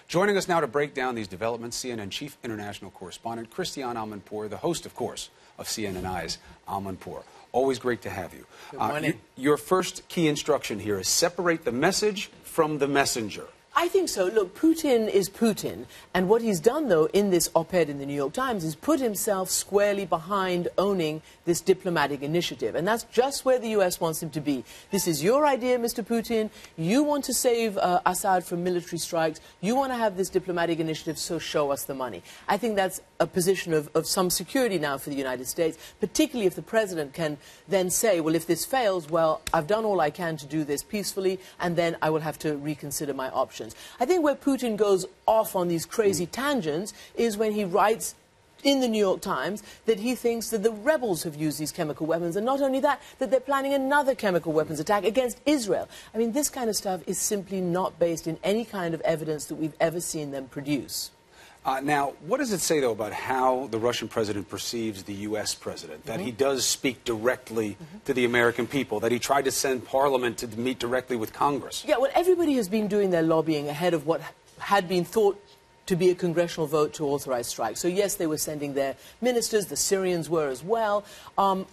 Joining us now to break down these developments, CNN Chief International Correspondent Christiane Amanpour, the host, of course, of CNNI's Amanpour. Always great to have you. Good morning. Your first key instruction here is separate the message from the messenger. I think so. Look, Putin is Putin. And what he's done, though, in this op-ed in the New York Times is put himself squarely behind owning this diplomatic initiative. And that's just where the U.S. wants him to be. This is your idea, Mr. Putin. You want to save Assad from military strikes. You want to have this diplomatic initiative, so show us the money. I think that's a position of some security now for the United States, particularly if the president can then say, well, if this fails, well, I've done all I can to do this peacefully, and then I will have to reconsider my options. I think where Putin goes off on these crazy tangents is when he writes in the New York Times that he thinks that the rebels have used these chemical weapons, and not only that, that they're planning another chemical weapons attack against Israel. I mean, this kind of stuff is simply not based in any kind of evidence that we've ever seen them produce. Now, what does it say, though, about how the Russian president perceives the U.S. president? That he does speak directly to the American people, that he tried to send Parliament to meet directly with Congress? Yeah, well, everybody has been doing their lobbying ahead of what had been thought to be a congressional vote to authorize strikes. So, yes, they were sending their ministers. The Syrians were as well.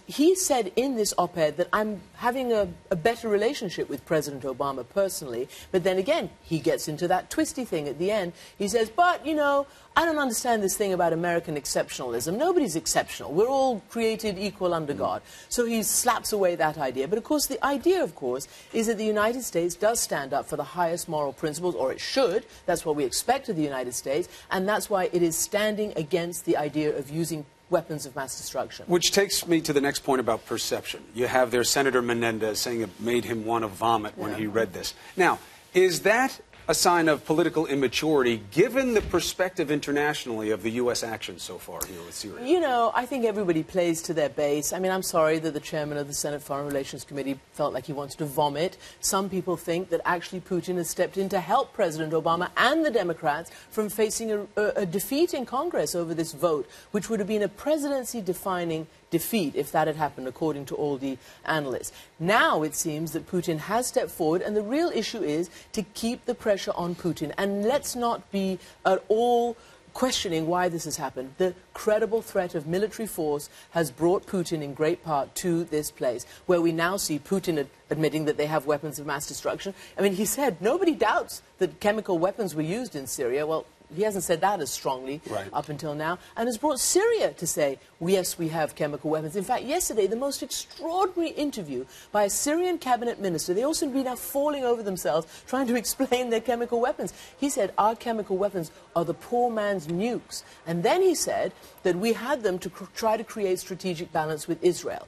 He said in this op-ed that I'm having a better relationship with President Obama personally. But then again, he gets into that twisty thing at the end. He says, but, you know, I don't understand this thing about American exceptionalism. Nobody's exceptional. We're all created equal under God. So he slaps away that idea. But, of course, the idea, of course, is that the United States does stand up for the highest moral principles, or it should. That's what we expect of the United States. And that's why it is standing against the idea of using weapons of mass destruction. Which takes me to the next point about perception. You have there Senator Menendez saying it made him want to vomit when he read this. Now, is that a sign of political immaturity, given the perspective internationally of the U.S. action so far here with Syria? You know, I think everybody plays to their base. I mean, I'm sorry that the chairman of the Senate Foreign Relations Committee felt like he wanted to vomit. Some people think that actually Putin has stepped in to help President Obama and the Democrats from facing a defeat in Congress over this vote, which would have been a presidency-defining defeat if that had happened, according to all the analysts. Now it seems that Putin has stepped forward, and the real issue is to keep the pressure on Putin. And let's not be at all questioning why this has happened. The credible threat of military force has brought Putin in great part to this place, where we now see Putin admitting that they have weapons of mass destruction. I mean, he said nobody doubts that chemical weapons were used in Syria. Well, he hasn't said that as strongly up until now, and has brought Syria to say, yes, we have chemical weapons. In fact, yesterday, the most extraordinary interview by a Syrian cabinet minister. They all seem to be now falling over themselves trying to explain their chemical weapons. He said, our chemical weapons are the poor man's nukes. And then he said that we had them to try to create strategic balance with Israel.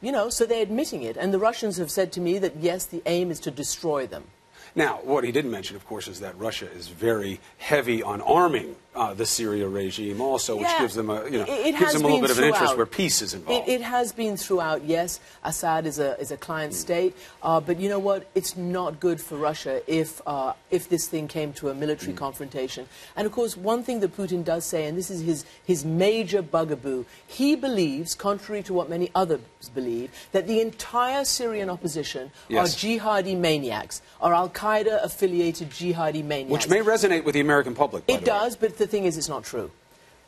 You know, so they're admitting it. And the Russians have said to me that, yes, the aim is to destroy them. Now, what he didn't mention, of course, is that Russia is very heavy on arming the Syria regime also, which gives them a, gives them a little bit of an interest where peace is involved. It has been throughout, yes. Assad is a client state, but you know what? It's not good for Russia if this thing came to a military confrontation. And, of course, one thing that Putin does say, and this is his major bugaboo, he believes, contrary to what many others believe, that the entire Syrian opposition are jihadi maniacs, are Al-Qaeda-affiliated jihadi maniacs. Which may resonate with the American public, by the way. It does, but the thing is, it's not true.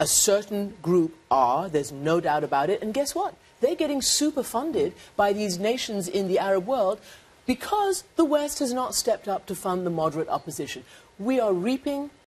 A certain group are, there's no doubt about it, and guess what? They're getting super funded by these nations in the Arab world because the West has not stepped up to fund the moderate opposition. We are reaping